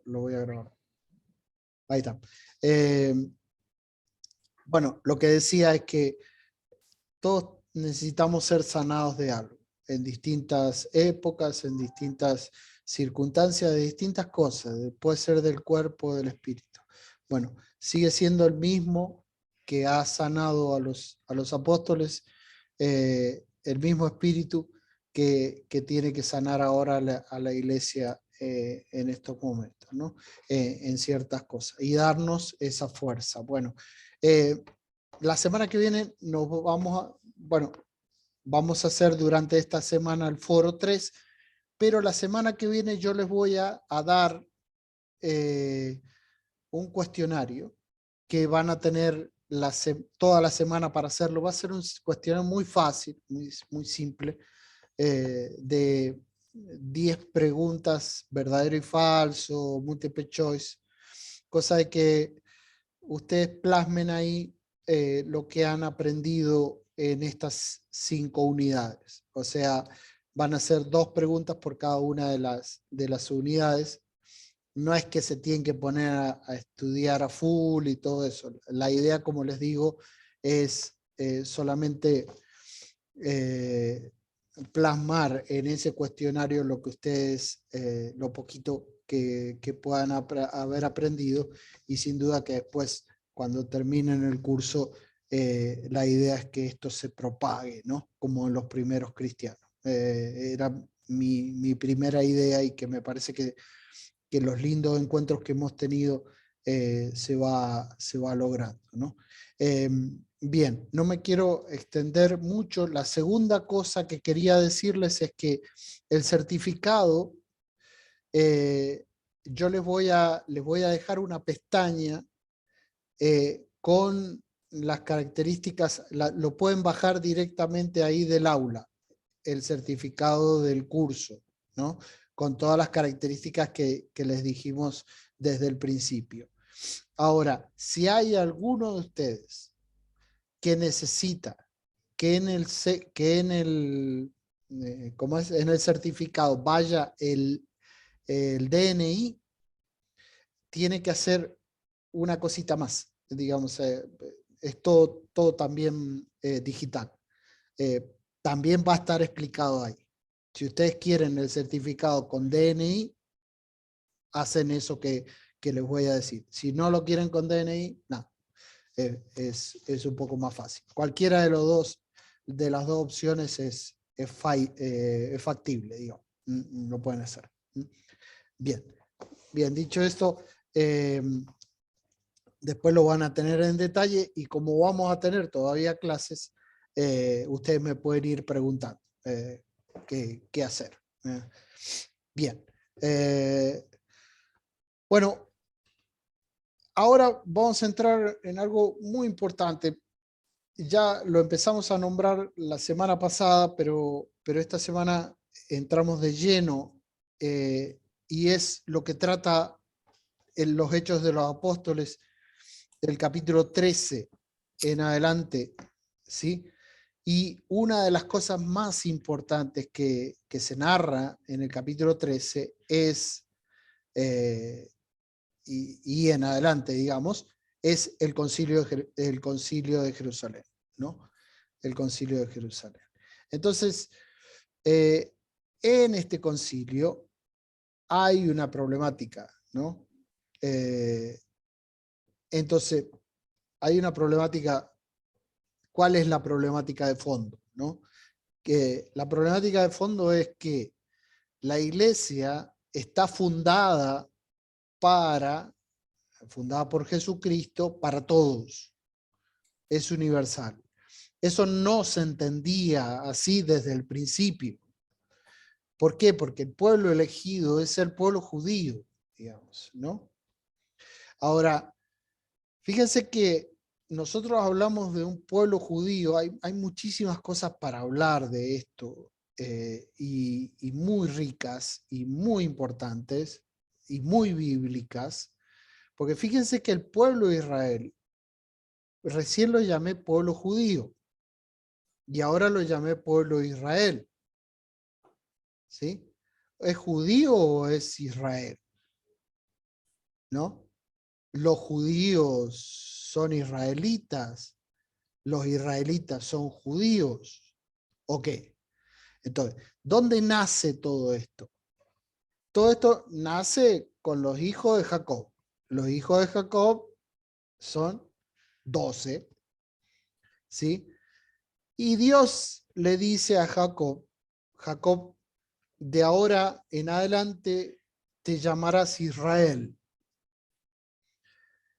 lo voy a grabar. Ahí está. Bueno, lo que decía es que todos necesitamos ser sanados de algo, en distintas épocas, en distintas circunstancias, de distintas cosas. Puede ser del cuerpo o del espíritu. Bueno, sigue siendo el mismo que ha sanado a los apóstoles, el mismo espíritu que tiene que sanar ahora a la iglesia en estos momentos, ¿no? En ciertas cosas, y darnos esa fuerza. Bueno, la semana que viene nos vamos a hacer durante esta semana el foro 3, pero la semana que viene yo les voy a dar un cuestionario que van a tener toda la semana para hacerlo. Va a ser un cuestionario muy fácil, muy simple, de 10 preguntas, verdadero y falso, multiple choice, cosa de que ustedes plasmen ahí lo que han aprendido en estas 5 unidades. O sea, van a ser 2 preguntas por cada una de las unidades. No es que se tienen que poner a estudiar a full y todo eso. La idea, como les digo, es solamente plasmar en ese cuestionario lo que ustedes, lo poquito que puedan haber aprendido, y sin duda que después, cuando terminen el curso, la idea es que esto se propague, ¿no? Como en los primeros cristianos. Era mi primera idea, y que me parece que los lindos encuentros que hemos tenido se va logrando, ¿no? Bien, no me quiero extender mucho. La segunda cosa que quería decirles es que el certificado, yo les voy a dejar una pestaña con las características, lo pueden bajar directamente ahí del aula, el certificado del curso, ¿no? Con todas las características que les dijimos desde el principio. Ahora, si hay alguno de ustedes que necesita que ¿cómo es? En el certificado vaya el DNI, tiene que hacer una cosita más, digamos, es todo también digital. También va a estar explicado ahí. Si ustedes quieren el certificado con DNI, hacen eso que les voy a decir. Si no lo quieren con DNI, no. Es un poco más fácil. Cualquiera de las dos opciones es factible, digo. Lo pueden hacer. Bien, dicho esto, después lo van a tener en detalle, y como vamos a tener todavía clases, ustedes me pueden ir preguntando qué hacer. Bien. Bueno, ahora vamos a entrar en algo muy importante. Ya lo empezamos a nombrar la semana pasada, pero esta semana entramos de lleno, y es lo que trata en los Hechos de los Apóstoles, del capítulo 13 en adelante, ¿sí? Y una de las cosas más importantes que se narra en el capítulo 13 es, y en adelante, digamos, es el concilio de Jerusalén, ¿no? El concilio de Jerusalén. Entonces, en este concilio hay una problemática, ¿no? Entonces, hay una problemática. ¿Cuál es la problemática de fondo, no? Que la problemática de fondo es que la iglesia está fundada por Jesucristo para todos. Es universal. Eso no se entendía así desde el principio. ¿Por qué? Porque el pueblo elegido es el pueblo judío, digamos, ¿no? Ahora, fíjense que nosotros hablamos de un pueblo judío, hay muchísimas cosas para hablar de esto, y muy ricas y muy importantes y muy bíblicas, porque fíjense que el pueblo de Israel, recién lo llamé pueblo judío y ahora lo llamé pueblo de Israel, ¿sí? ¿Es judío o es Israel? ¿no? Los judíos son israelitas, los israelitas son judíos, ¿o qué? Entonces, ¿dónde nace todo esto? Todo esto nace con los hijos de Jacob. Los hijos de Jacob son 12, ¿sí? Y Dios le dice a Jacob, Jacob, de ahora en adelante te llamarás Israel.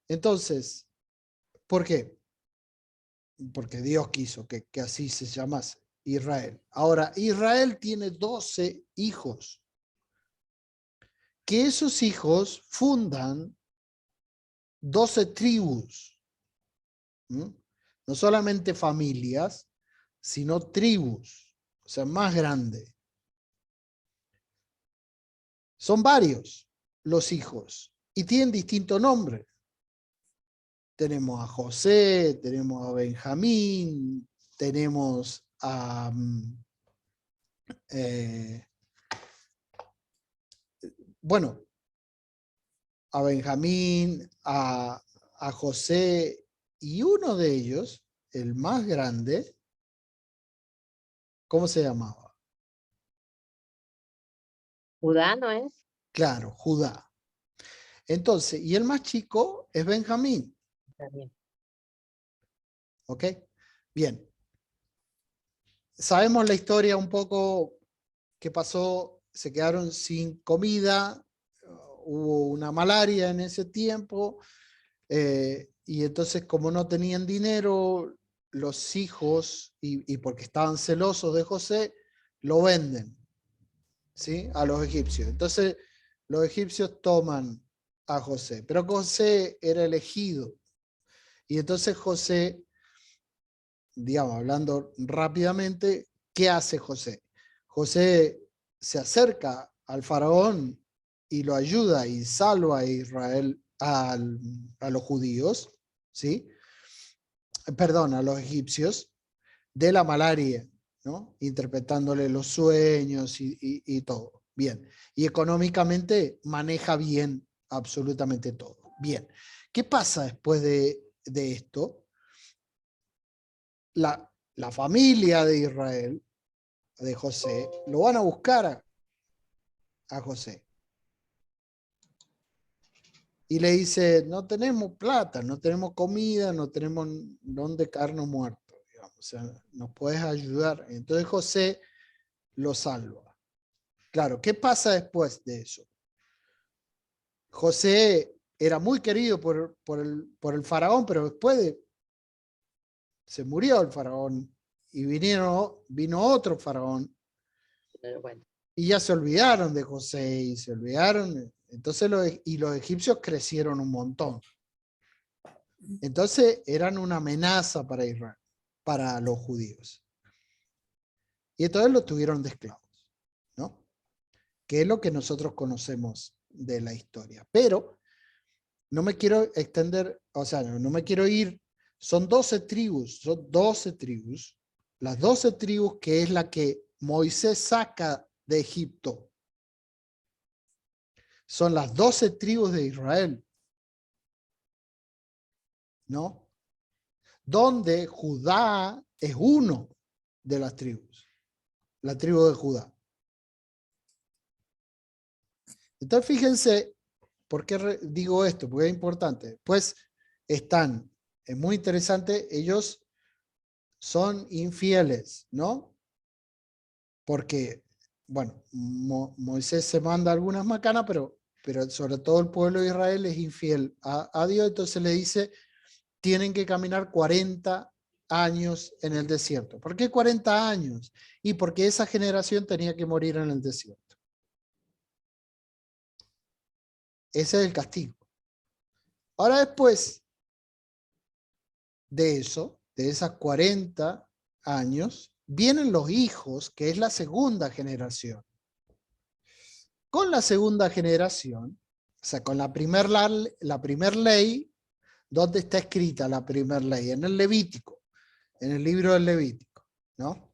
Entonces, ¿por qué? Porque Dios quiso que así se llamase Israel. Ahora, Israel tiene 12 hijos, que esos hijos fundan 12 tribus, ¿m? No solamente familias, sino tribus, o sea, más grande. Son varios los hijos y tienen distinto nombre. Tenemos a José, tenemos a Benjamín, tenemos a bueno, a Benjamín, a José, y uno de ellos, el más grande, ¿cómo se llamaba? Judá, ¿no es? Claro, Judá. Entonces, y el más chico es Benjamín, También. ¿ok? Bien, sabemos la historia un poco que pasó, se quedaron sin comida, hubo una malaria en ese tiempo, y entonces como no tenían dinero, los hijos, y porque estaban celosos de José, lo venden, ¿sí? A los egipcios. Entonces los egipcios toman a José, pero José era elegido. Y entonces José, digamos, hablando rápidamente, ¿qué hace José? José se acerca al faraón y lo ayuda y salva a Israel, a los judíos, ¿sí? Perdón, a los egipcios, de la malaria, ¿no? Interpretándole los sueños y todo. Bien. Y económicamente maneja bien absolutamente todo. Bien. ¿Qué pasa después de esto? La familia de Israel, de José, lo van a buscar a José. Y le dice, no tenemos plata, no tenemos comida, no tenemos dónde caernos muertos. Digamos. O sea, ¿nos puedes ayudar? Entonces José lo salva. Claro, ¿qué pasa después de eso? José era muy querido por el faraón, pero después se murió el faraón y vino otro faraón Pero bueno, y ya se olvidaron de José y se olvidaron. Entonces los egipcios crecieron un montón. Entonces eran una amenaza para Israel, para los judíos. Y entonces los tuvieron de esclavos, ¿no? Que es lo que nosotros conocemos de la historia. Pero no me quiero extender, o sea, no me quiero ir. Son 12 tribus, son 12 tribus. Las 12 tribus que es la que Moisés saca de Egipto. Son las 12 tribus de Israel, ¿no? Donde Judá es uno de las tribus, la tribu de Judá. Entonces fíjense, ¿por qué digo esto? Porque es importante. Pues están, es muy interesante, ellos son infieles, ¿no? Porque, bueno, Moisés se manda algunas macanas, pero sobre todo el pueblo de Israel es infiel a Dios, entonces le dice, tienen que caminar 40 años en el desierto. ¿Por qué 40 años? Y porque esa generación tenía que morir en el desierto. Ese es el castigo. Ahora después de eso, de esas 40 años, vienen los hijos, que es la segunda generación. Con la segunda generación, o sea, con la primer ley, ¿dónde está escrita la primera ley? En el Levítico, en el libro del Levítico, ¿no?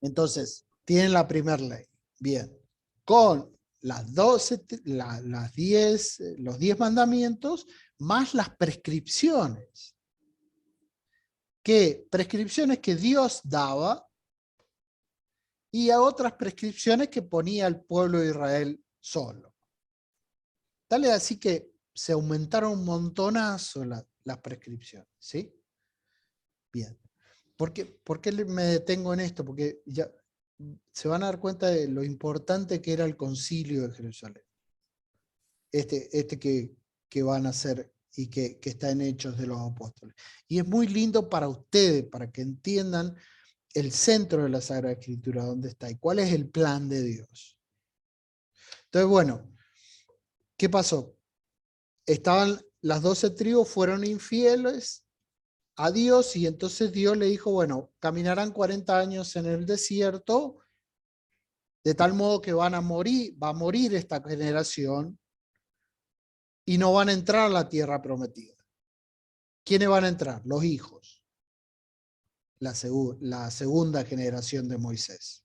Entonces, tienen la primera ley. Bien. Con las 10, los 10 mandamientos, más las prescripciones. Prescripciones que Dios daba y a otras prescripciones que ponía el pueblo de Israel solo. Tal es así que se aumentaron un montonazo las prescripciones, ¿sí? Bien. ¿Por qué me detengo en esto? Porque ya se van a dar cuenta de lo importante que era el concilio de Jerusalén. Este que van a hacer y que está en Hechos de los Apóstoles. Y es muy lindo para ustedes, para que entiendan el centro de la Sagrada Escritura, dónde está y cuál es el plan de Dios. Entonces, bueno, ¿qué pasó? Las 12 tribus fueron infieles a Dios y entonces Dios le dijo, bueno, caminarán 40 años en el desierto, de tal modo que va a morir esta generación y no van a entrar a la tierra prometida. ¿Quiénes van a entrar? Los hijos. La segunda generación de Moisés.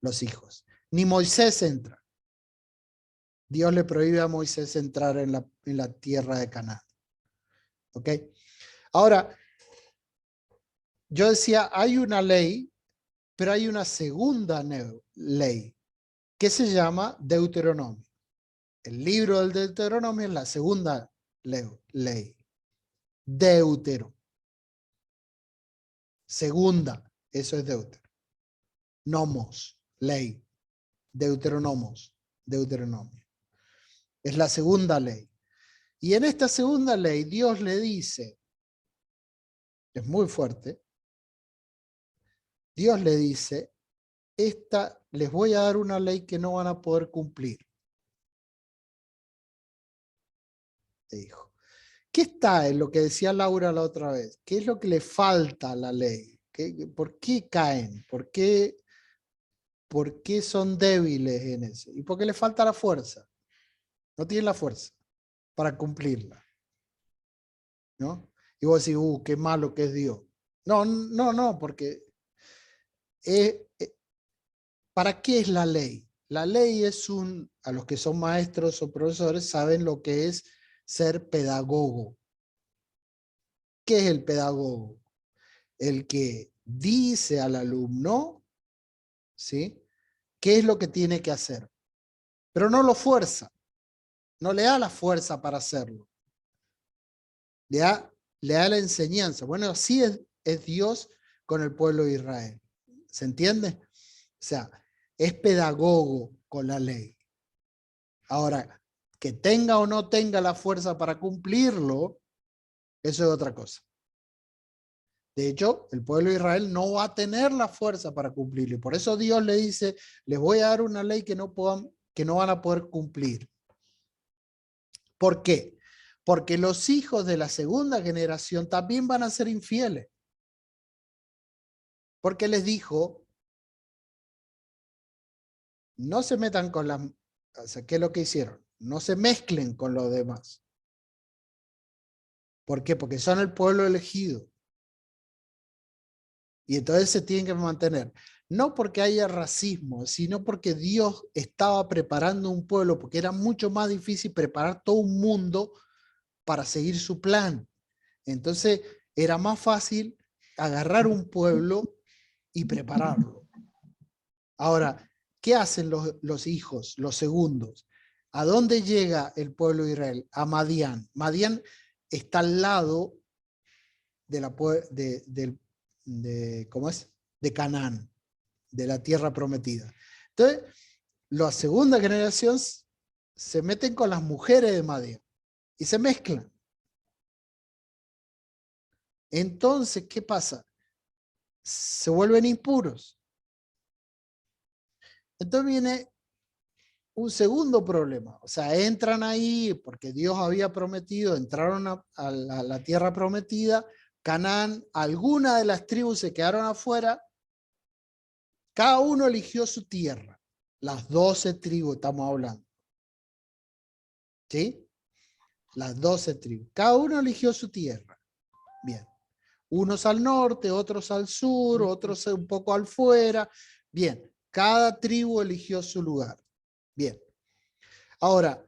Los hijos. Ni Moisés entra. Dios le prohíbe a Moisés entrar en la tierra de Canaán. ¿Ok? Ahora, yo decía, hay una ley, pero hay una segunda ley, que se llama Deuteronomio. El libro del Deuteronomio es la segunda ley. Deutero. Segunda, eso es Deutero. Nomos, ley. Deuteronomos, Deuteronomio. Es la segunda ley. Y en esta segunda ley Dios le dice, es muy fuerte, Dios le dice, les voy a dar una ley que no van a poder cumplir. Le dijo. ¿Qué está en lo que decía Laura la otra vez? ¿Qué es lo que le falta a la ley? ¿Por qué caen? ¿Por qué son débiles en eso? ¿Y por qué le falta la fuerza? No tienen la fuerza para cumplirla, ¿no? Y vos decís, qué malo que es Dios. No, porque ¿para qué es la ley? La ley es a los que son maestros o profesores saben lo que es ser pedagogo. ¿Qué es el pedagogo? El que dice al alumno, ¿sí?, qué es lo que tiene que hacer, pero no lo fuerza, no le da la fuerza para hacerlo, le da la enseñanza. Bueno, así es Dios con el pueblo de Israel. ¿Se entiende? O sea, es pedagogo con la ley. Ahora, que tenga o no tenga la fuerza para cumplirlo, eso es otra cosa. De hecho, el pueblo de Israel no va a tener la fuerza para cumplirlo. Y por eso Dios le dice, les voy a dar una ley que no van a poder cumplir. ¿Por qué? Porque los hijos de la segunda generación también van a ser infieles. Porque les dijo, no se metan con las... O sea, ¿qué es lo que hicieron? No se mezclen con los demás. ¿Por qué? Porque son el pueblo elegido. Y entonces se tienen que mantener. No porque haya racismo, sino porque Dios estaba preparando un pueblo, porque era mucho más difícil preparar todo un mundo para seguir su plan. Entonces era más fácil agarrar un pueblo y prepararlo. Ahora, ¿qué hacen los hijos, los segundos? ¿A dónde llega el pueblo de Israel? A Madián. Madián está al lado ¿cómo es? De Canaán, de la tierra prometida. Entonces, la segunda generación se meten con las mujeres de Madián y se mezclan. Entonces, ¿qué pasa? Se vuelven impuros. Entonces viene un segundo problema. O sea, entran ahí porque Dios había prometido, entraron a la tierra prometida, Canaán, algunas de las tribus se quedaron afuera, cada uno eligió su tierra. Las 12 tribus estamos hablando. ¿Sí? Las 12 tribus. Cada uno eligió su tierra. Bien. Unos al norte, otros al sur, otros un poco al fuera. Bien. Cada tribu eligió su lugar. Bien. Ahora,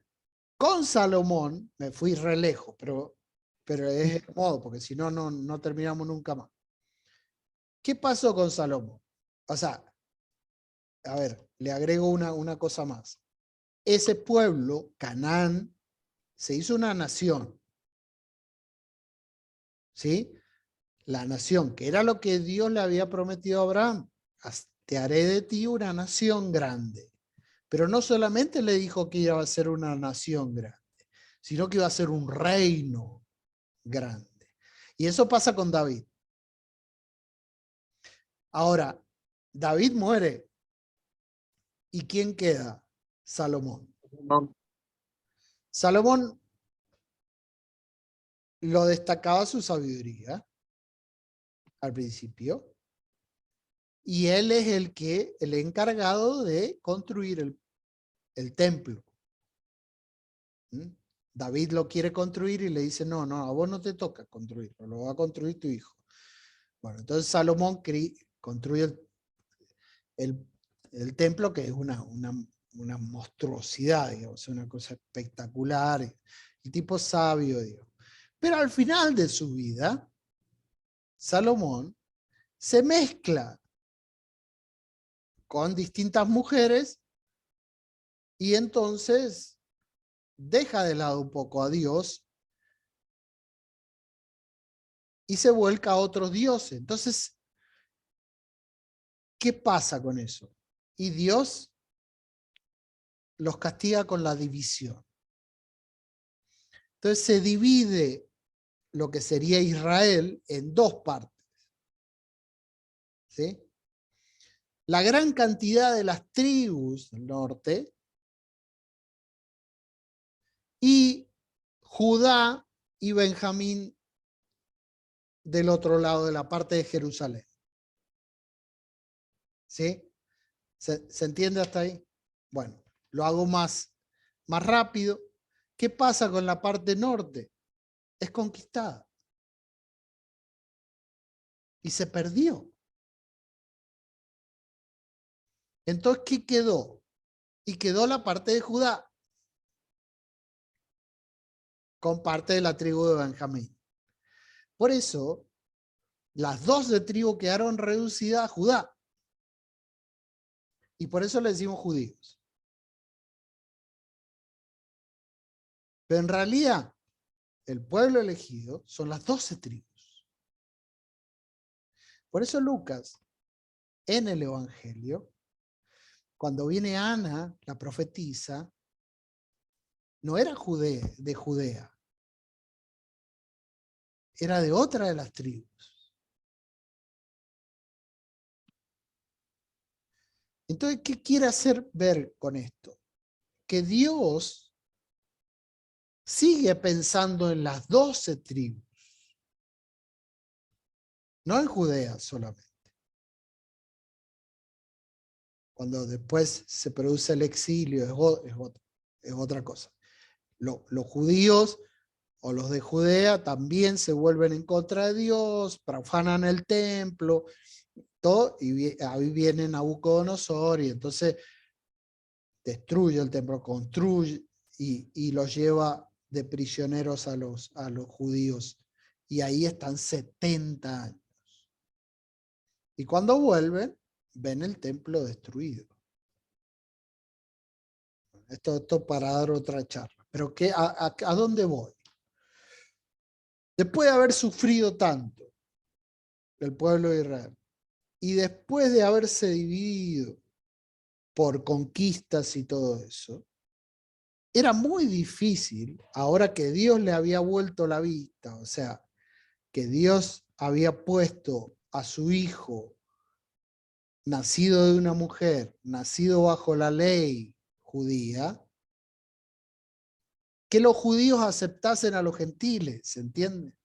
con Salomón, me fui re lejos, pero es el modo, porque si no, no terminamos nunca más. ¿Qué pasó con Salomón? O sea, a ver, le agrego una cosa más. Ese pueblo, Canaán, se hizo una nación, ¿sí? La nación, que era lo que Dios le había prometido a Abraham. Te haré de ti una nación grande. Pero no solamente le dijo que iba a ser una nación grande, sino que iba a ser un reino grande. Y eso pasa con David. Ahora, David muere. ¿Y quién queda? Salomón. No. Salomón lo destacaba su sabiduría al principio. Y él es el encargado de construir el templo. ¿Mm? David lo quiere construir y le dice, no, a vos no te toca construirlo, lo va a construir tu hijo. Bueno, entonces Salomón construye el, el templo, que es una monstruosidad, digamos, una cosa espectacular, y tipo sabio, digamos. Pero al final de su vida, Salomón se mezcla con distintas mujeres y entonces deja de lado un poco a Dios y se vuelca a otros dioses. Entonces, ¿qué pasa con eso? Y Dios los castiga con la división. Entonces se divide lo que sería Israel en dos partes. ¿Sí? La gran cantidad de las tribus del norte y Judá y Benjamín del otro lado de la parte de Jerusalén. ¿Sí? ¿Se entiende hasta ahí? Bueno, lo hago más rápido. ¿Qué pasa con la parte norte? Es conquistada. Y se perdió. Entonces, ¿qué quedó? Y quedó la parte de Judá con parte de la tribu de Benjamín. Por eso, las 12 tribus quedaron reducidas a Judá. Y por eso le decimos judíos. Pero en realidad, el pueblo elegido son las 12 tribus. Por eso Lucas, en el Evangelio, cuando viene Ana, la profetisa, no era de Judea, era de otra de las tribus. Entonces, ¿qué quiere hacer ver con esto? Que Dios sigue pensando en las 12 tribus, no en Judea solamente. Cuando después se produce el exilio, es otra cosa. Los judíos o los de Judea también se vuelven en contra de Dios, profanan el templo, todo, y ahí viene Nabucodonosor y entonces destruye el templo, construye y los lleva de prisioneros a los judíos. Y ahí están 70 años. Y cuando vuelven, ven el templo destruido. Esto para dar otra charla. Pero ¿a dónde voy? Después de haber sufrido tanto el pueblo de Israel, y después de haberse dividido por conquistas y todo eso, era muy difícil, ahora que Dios le había vuelto la vista, o sea, que Dios había puesto a su hijo, nacido de una mujer, nacido bajo la ley judía, que los judíos aceptasen a los gentiles, ¿se entiende?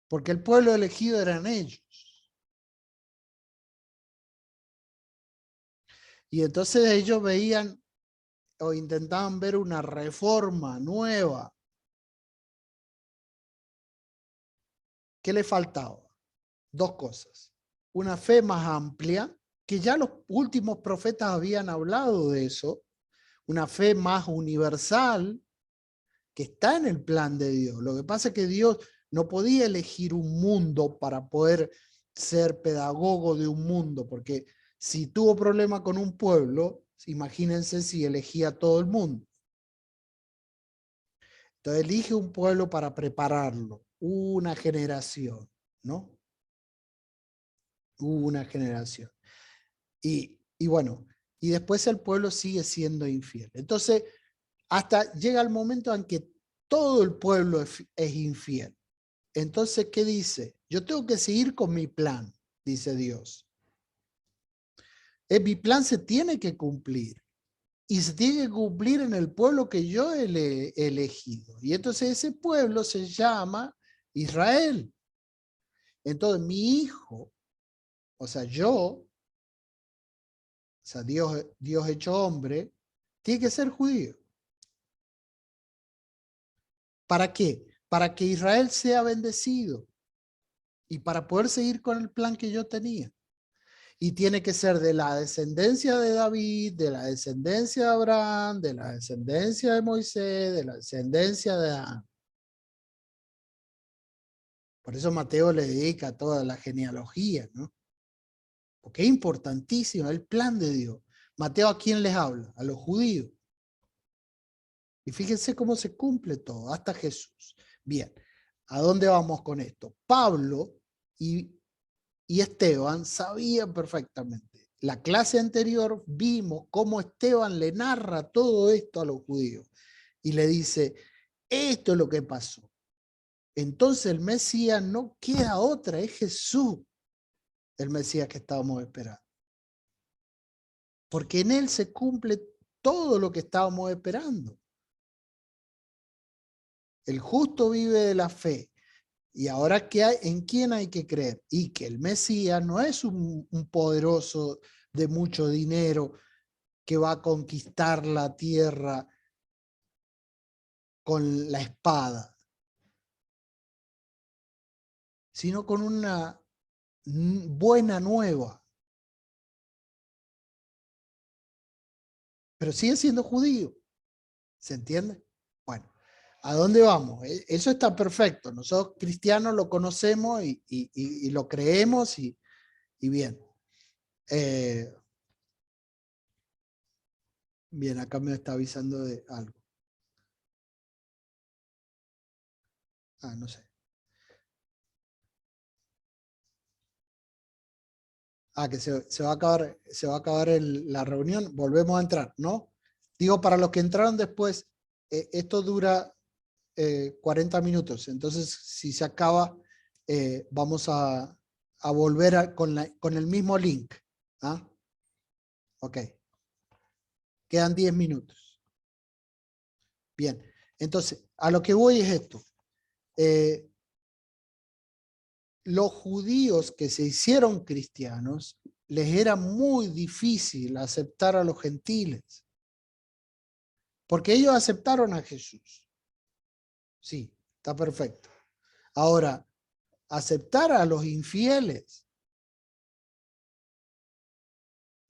Porque el pueblo elegido eran ellos. Y entonces ellos veían o intentaban ver una reforma nueva. ¿Qué le faltaba? Dos cosas. Una fe más amplia, que ya los últimos profetas habían hablado de eso, una fe más universal que está en el plan de Dios. Lo que pasa es que Dios no podía elegir un mundo para poder ser pedagogo de un mundo, porque si tuvo problema con un pueblo, imagínense si elegía a todo el mundo. Entonces elige un pueblo para prepararlo, una generación, ¿no? Una generación. Y bueno, y después el pueblo sigue siendo infiel. Entonces, hasta llega el momento en que todo el pueblo es infiel. Entonces, ¿qué dice? Yo tengo que seguir con mi plan, dice Dios. Mi plan se tiene que cumplir. Y se tiene que cumplir en el pueblo que yo he elegido. Y entonces ese pueblo se llama Israel. Entonces mi hijo, o sea, yo, o sea, Dios hecho hombre, tiene que ser judío. ¿Para qué? Para que Israel sea bendecido y para poder seguir con el plan que yo tenía. Y tiene que ser de la descendencia de David, de la descendencia de Abraham, de la descendencia de Moisés, de la descendencia de Adán. Por eso Mateo le dedica toda la genealogía, ¿no? Porque es importantísimo el plan de Dios. Mateo, ¿a quién les habla? A los judíos. Y fíjense cómo se cumple todo, hasta Jesús. Bien, ¿a dónde vamos con esto? Pablo y Esteban sabían perfectamente. La clase anterior vimos cómo Esteban le narra todo esto a los judíos y le dice, esto es lo que pasó. Entonces el Mesías no queda otra, es Jesús el Mesías que estábamos esperando. Porque en él se cumple todo lo que estábamos esperando. El justo vive de la fe. Y ahora, ¿en quién hay que creer? Y que el Mesías no es un poderoso de mucho dinero que va a conquistar la tierra con la espada, sino con una buena nueva. Pero sigue siendo judío. ¿Se entiende? Bueno, ¿a dónde vamos? Eso está perfecto. Nosotros cristianos lo conocemos y lo creemos y bien. Bien, acá me está avisando de algo. No sé. Que se va a acabar la reunión. Volvemos a entrar, ¿no? Digo, para los que entraron después, esto dura 40 minutos. Entonces, si se acaba, vamos a volver con el mismo link. ¿Ah? Ok. Quedan 10 minutos. Bien. Entonces, a lo que voy es esto. Los judíos que se hicieron cristianos, les era muy difícil aceptar a los gentiles. Porque ellos aceptaron a Jesús. Sí, está perfecto. Ahora, aceptar a los infieles.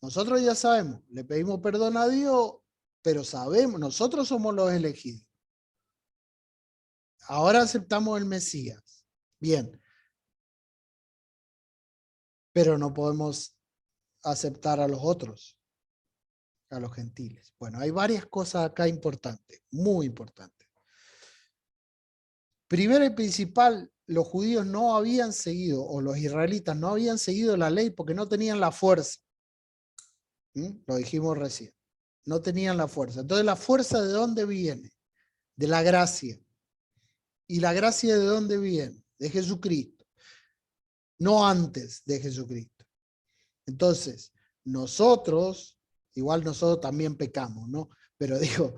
Nosotros ya sabemos, le pedimos perdón a Dios, pero sabemos, nosotros somos los elegidos. Ahora aceptamos el Mesías. Bien. Pero no podemos aceptar a los otros, a los gentiles. Bueno, hay varias cosas acá importantes, muy importantes. Primero y principal, los judíos no habían seguido, o los israelitas no habían seguido la ley porque no tenían la fuerza. Lo dijimos recién. No tenían la fuerza. Entonces, ¿la fuerza de dónde viene? De la gracia. ¿Y la gracia de dónde viene? De Jesucristo. No antes de Jesucristo. Entonces, nosotros, igual nosotros también pecamos, ¿no? Pero digo,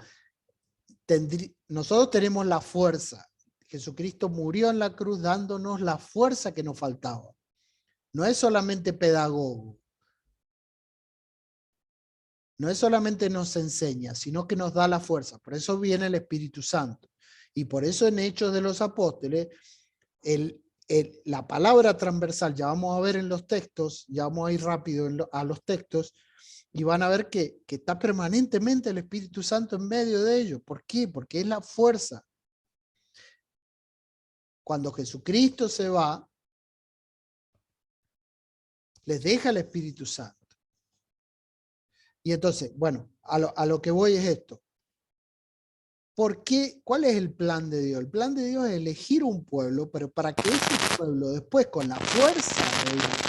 nosotros tenemos la fuerza. Jesucristo murió en la cruz dándonos la fuerza que nos faltaba. No es solamente pedagogo. No es solamente nos enseña, sino que nos da la fuerza. Por eso viene el Espíritu Santo. Y por eso en Hechos de los Apóstoles, la palabra transversal, ya vamos a ver en los textos, ya vamos a ir rápido a los textos, y van a ver que está permanentemente el Espíritu Santo en medio de ellos. ¿Por qué? Porque es la fuerza. Cuando Jesucristo se va, les deja el Espíritu Santo. Y entonces, bueno, a lo que voy es esto. ¿Por qué? ¿Cuál es el plan de Dios? El plan de Dios es elegir un pueblo, pero para que ese pueblo después, con la fuerza de Dios,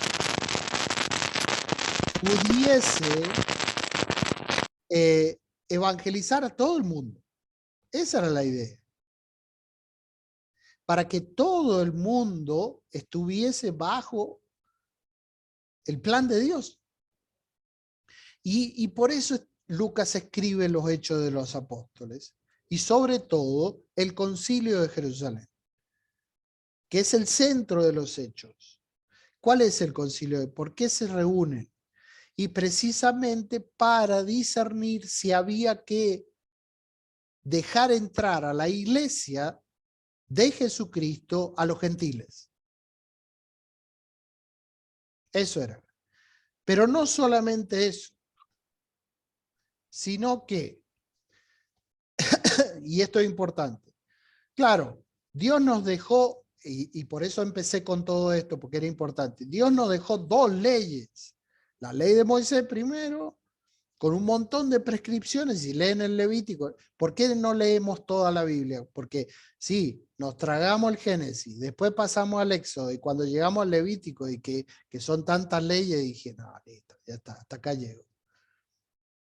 pudiese evangelizar a todo el mundo. Esa era la idea. Para que todo el mundo estuviese bajo el plan de Dios. Y por eso Lucas escribe los Hechos de los Apóstoles y sobre todo el Concilio de Jerusalén, que es el centro de los Hechos. ¿Cuál es el concilio? ¿Por qué se reúnen? Y precisamente para discernir si había que dejar entrar a la iglesia de Jesucristo a los gentiles. Eso era. Pero no solamente eso, sino que, y esto es importante, claro, Dios nos dejó, y por eso empecé con todo esto, porque era importante, Dios nos dejó dos leyes. La ley de Moisés primero, con un montón de prescripciones, si leen el Levítico. ¿Por qué no leemos toda la Biblia? Porque sí, nos tragamos el Génesis, después pasamos al Éxodo, y cuando llegamos al Levítico, y que son tantas leyes, dije, no, listo, ya está, hasta acá llego.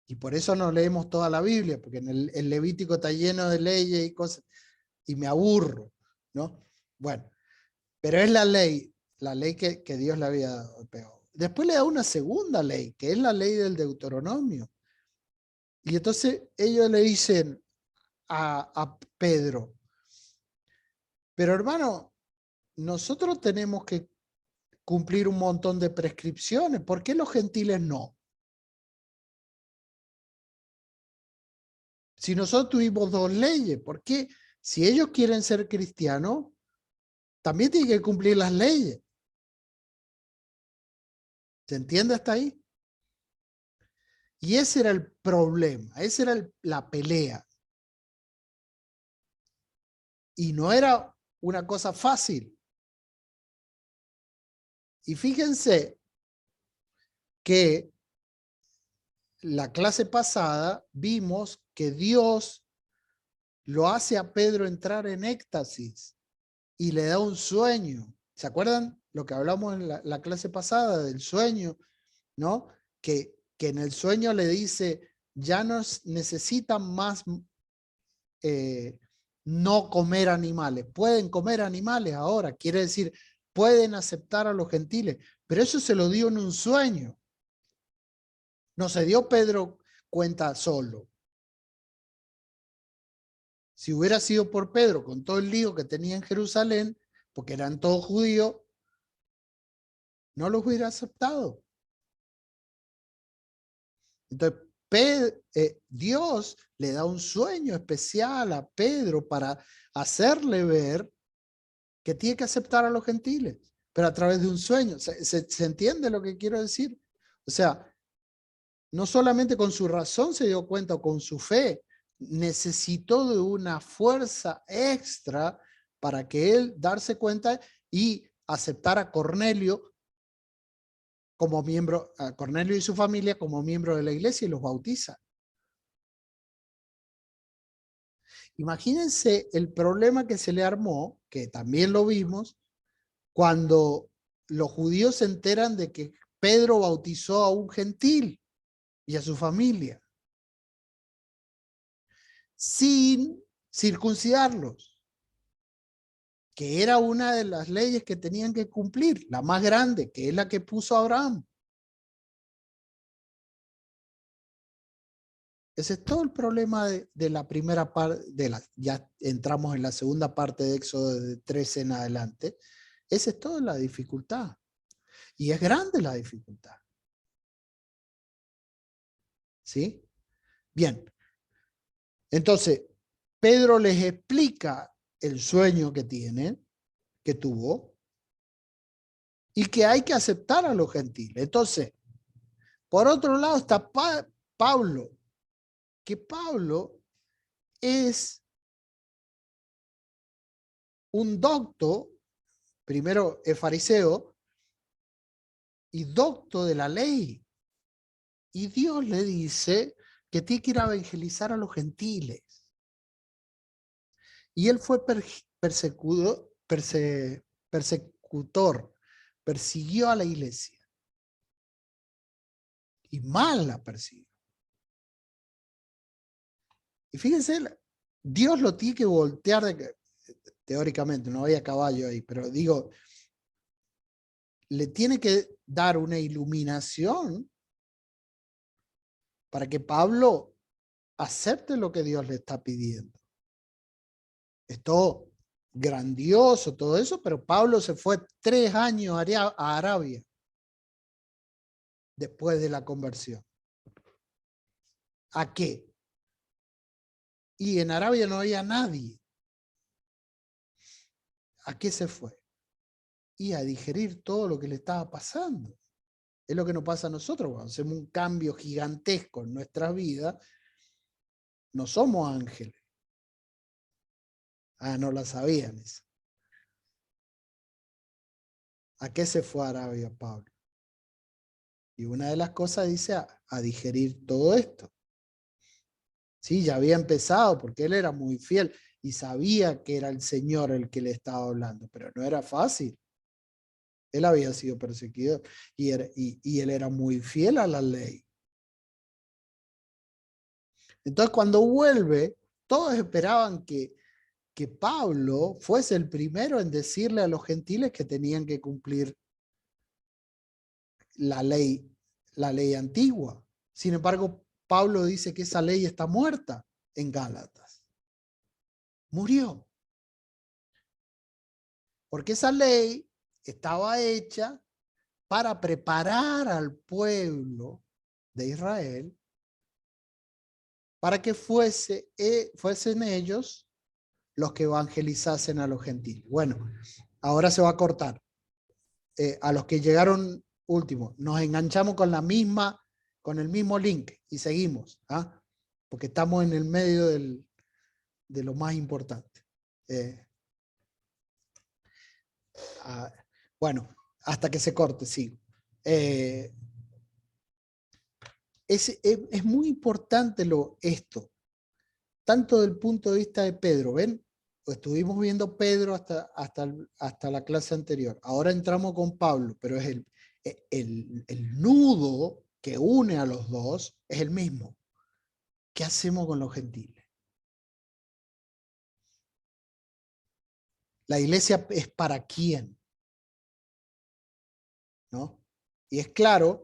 Y por eso no leemos toda la Biblia, porque en el Levítico está lleno de leyes y cosas, y me aburro, ¿no? Bueno, pero es la ley que Dios le había dado. Pero después le da una segunda ley, que es la ley del Deuteronomio. Y entonces ellos le dicen a Pedro, pero hermano, nosotros tenemos que cumplir un montón de prescripciones, ¿por qué los gentiles no? Si nosotros tuvimos dos leyes, ¿por qué? Si ellos quieren ser cristianos, también tienen que cumplir las leyes. ¿Se entiende hasta ahí? Y ese era el problema, esa era la pelea. Y no era una cosa fácil. Y fíjense que la clase pasada vimos que Dios lo hace a Pedro entrar en éxtasis y le da un sueño. ¿Se acuerdan lo que hablamos en la clase pasada del sueño? ¿No? Que en el sueño le dice, ya no necesitan más no comer animales. Pueden comer animales ahora, quiere decir, pueden aceptar a los gentiles, pero eso se lo dio en un sueño. No se dio Pedro cuenta solo. Si hubiera sido por Pedro, con todo el lío que tenía en Jerusalén, porque eran todos judíos, no los hubiera aceptado. Entonces, Dios le da un sueño especial a Pedro para hacerle ver que tiene que aceptar a los gentiles, pero a través de un sueño. ¿Se entiende lo que quiero decir? O sea, no solamente con su razón se dio cuenta o con su fe, necesitó de una fuerza extra para que él darse cuenta y aceptar a Cornelio como miembro, a Cornelio y su familia como miembro de la iglesia y los bautiza. Imagínense el problema que se le armó, que también lo vimos, cuando los judíos se enteran de que Pedro bautizó a un gentil y a su familia, sin circuncidarlos, que era una de las leyes que tenían que cumplir, la más grande, que es la que puso Abraham. Ese es todo el problema de la primera parte, ya entramos en la segunda parte de Éxodo de 13 en adelante. Esa es toda la dificultad. Y es grande la dificultad. ¿Sí? Bien. Entonces, Pedro les explica el sueño que tiene, que tuvo, y que hay que aceptar a los gentiles. Entonces, por otro lado está Pablo, que Pablo es un docto, primero es fariseo y docto de la ley. Y Dios le dice que tiene que ir a evangelizar a los gentiles. Y él fue persecutor, persiguió a la iglesia. Y mal la persiguió. Y fíjense, Dios lo tiene que voltear, teóricamente, no había caballo ahí, pero digo, le tiene que dar una iluminación para que Pablo acepte lo que Dios le está pidiendo. Es todo grandioso, todo eso, pero Pablo se fue 3 años a Arabia después de la conversión. ¿A qué? Y en Arabia no había nadie. ¿A qué se fue? Y a digerir todo lo que le estaba pasando. Es lo que nos pasa a nosotros cuando hacemos un cambio gigantesco en nuestra vida. No somos ángeles. Ah, no la sabían eso. ¿A qué se fue a Arabia Pablo? Y una de las cosas dice a digerir todo esto. Sí, ya había empezado porque él era muy fiel y sabía que era el Señor el que le estaba hablando, pero no era fácil. Él había sido perseguido y él era muy fiel a la ley. Entonces cuando vuelve, todos esperaban que Pablo fuese el primero en decirle a los gentiles que tenían que cumplir la ley antigua. Sin embargo, Pablo dice que esa ley está muerta en Gálatas. Murió. Porque esa ley estaba hecha para preparar al pueblo de Israel para que fuesen ellos los que evangelizasen a los gentiles. Bueno, ahora se va a cortar. A los que llegaron último, nos enganchamos con el mismo link y seguimos, ¿ah? Porque estamos en el medio de lo más importante. Bueno, hasta que se corte, sigo. Es muy importante esto, tanto del punto de vista de Pedro, ¿ven? Estuvimos viendo Pedro hasta la clase anterior. Ahora entramos con Pablo, pero es el nudo que une a los dos es el mismo. ¿Qué hacemos con los gentiles? La iglesia es para quién, ¿no? Y es claro